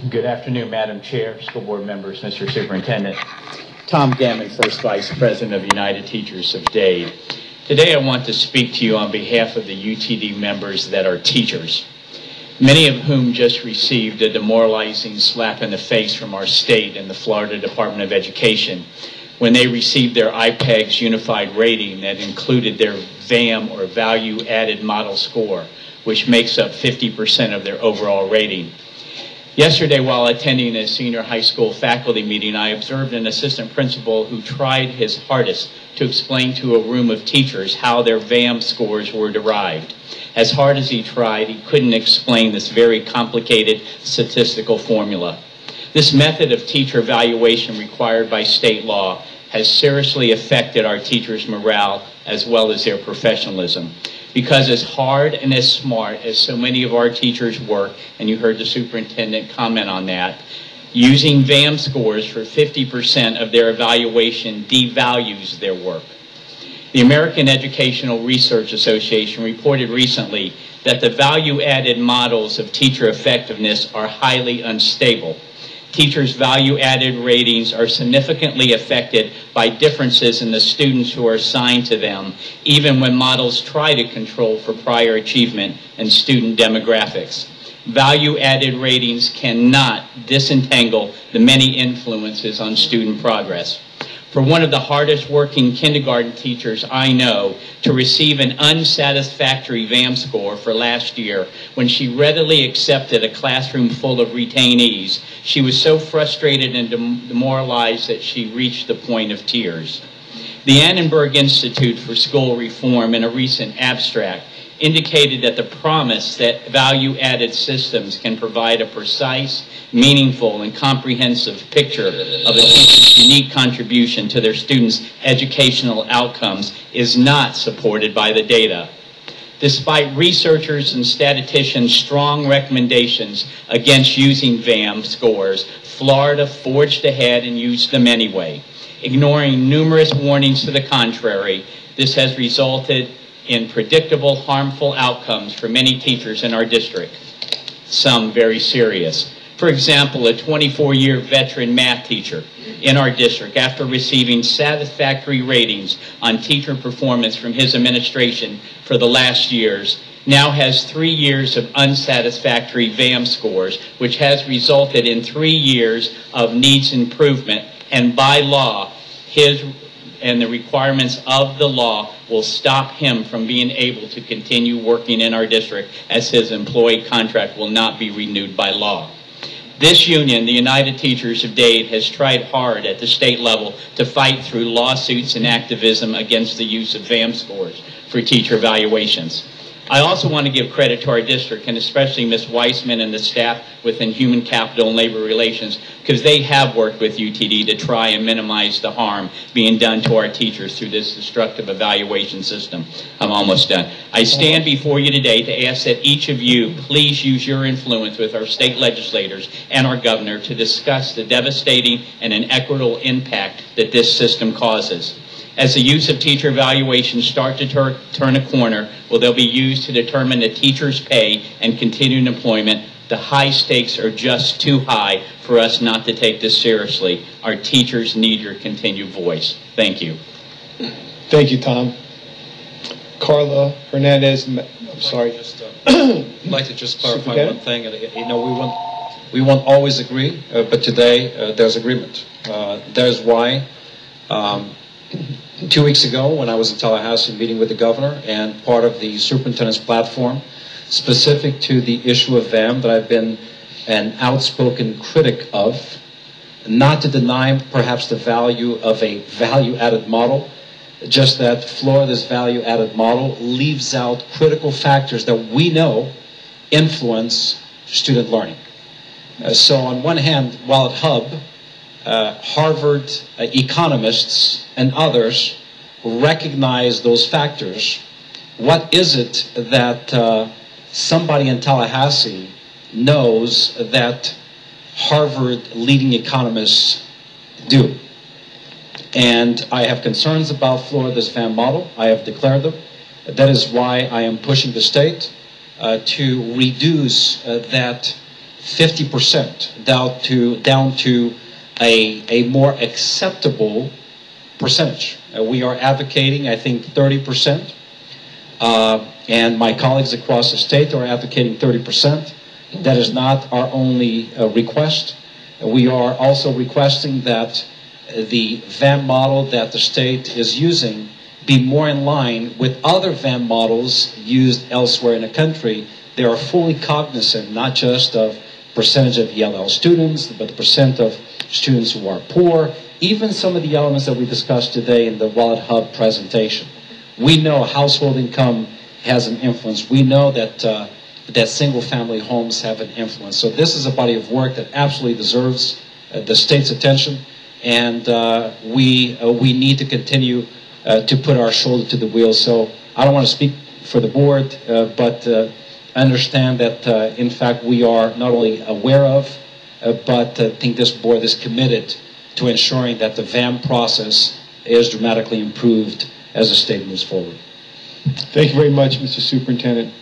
Good afternoon, Madam Chair, school board members, Mr. Superintendent. Tom Gammon, First Vice President of United Teachers of Dade. Today I want to speak to you on behalf of the UTD members that are teachers, many of whom just received a demoralizing slap in the face from our state and the Florida Department of Education when they received their IPEG's unified rating that included their VAM, or Value Added Model Score, which makes up 50% of their overall rating. Yesterday, while attending a senior high school faculty meeting, I observed an assistant principal who tried his hardest to explain to a room of teachers how their VAM scores were derived. As hard as he tried, he couldn't explain this very complicated statistical formula. This method of teacher evaluation required by state law has seriously affected our teachers' morale as well as their professionalism. Because as hard and as smart as so many of our teachers work, and you heard the superintendent comment on that, using VAM scores for 50% of their evaluation devalues their work. The American Educational Research Association reported recently that the value-added models of teacher effectiveness are highly unstable. Teachers' value-added ratings are significantly affected by differences in the students who are assigned to them, even when models try to control for prior achievement and student demographics. Value-added ratings cannot disentangle the many influences on student progress. For one of the hardest working kindergarten teachers I know to receive an unsatisfactory VAM score for last year when she readily accepted a classroom full of retainees, she was so frustrated and demoralized that she reached the point of tears. The Annenberg Institute for School Reform, in a recent abstract, indicated that the promise that value-added systems can provide a precise, meaningful, and comprehensive picture of a teacher's unique contribution to their students' educational outcomes is not supported by the data. Despite researchers and statisticians' strong recommendations against using VAM scores, Florida forged ahead and used them anyway. Ignoring numerous warnings to the contrary, this has resulted in predictable, harmful outcomes for many teachers in our district, some very serious. For example, a 24-year veteran math teacher in our district, after receiving satisfactory ratings on teacher performance from his administration for the last years, now has 3 years of unsatisfactory VAM scores, which has resulted in 3 years of needs improvement, and by law, his and the requirements of the law will stop him from being able to continue working in our district, as his employee contract will not be renewed by law. This union, the United Teachers of Dade, has tried hard at the state level to fight through lawsuits and activism against the use of VAM scores for teacher evaluations. I also want to give credit to our district, and especially Ms. Weissman and the staff within Human Capital and Labor Relations, because they have worked with UTD to try and minimize the harm being done to our teachers through this destructive evaluation system. I'm almost done. I stand before you today to ask that each of you please use your influence with our state legislators and our governor to discuss the devastating and inequitable impact that this system causes. As the use of teacher evaluations start to turn a corner, will they be used to determine the teacher's pay and continued employment? The high stakes are just too high for us not to take this seriously. Our teachers need your continued voice. Thank you. Thank you, Tom. Carla Hernandez, I'm sorry. I'd like to just clarify one thing. You know, we won't always agree, but today there's agreement. There's why. 2 weeks ago, when I was in Tallahassee meeting with the governor and part of the superintendent's platform specific to the issue of VAM that I've been an outspoken critic of, not to deny perhaps the value of a value-added model, just that Florida's value-added model leaves out critical factors that we know influence student learning. So on one hand, while at Hub, Harvard economists and others recognize those factors, what is it that somebody in Tallahassee knows that Harvard leading economists do? And I have concerns about Florida's VAM model. I have declared them. That is why I am pushing the state to reduce that 50% down to a more acceptable percentage. We are advocating, I think, 30%, and my colleagues across the state are advocating 30%. That is not our only request. We are also requesting that the VAM model that the state is using be more in line with other VAM models used elsewhere in the country. They are fully cognizant not just of percentage of ELL students, but the percent of students who are poor, even some of the elements that we discussed today in the Wallet Hub presentation. We know household income has an influence. We know that that single-family homes have an influence. So this is a body of work that absolutely deserves the state's attention, and we need to continue to put our shoulder to the wheel. So I don't want to speak for the board, but understand that, in fact, we are not only aware of, but I think this board is committed to ensuring that the VAM process is dramatically improved as the state moves forward. Thank you very much, Mr. Superintendent.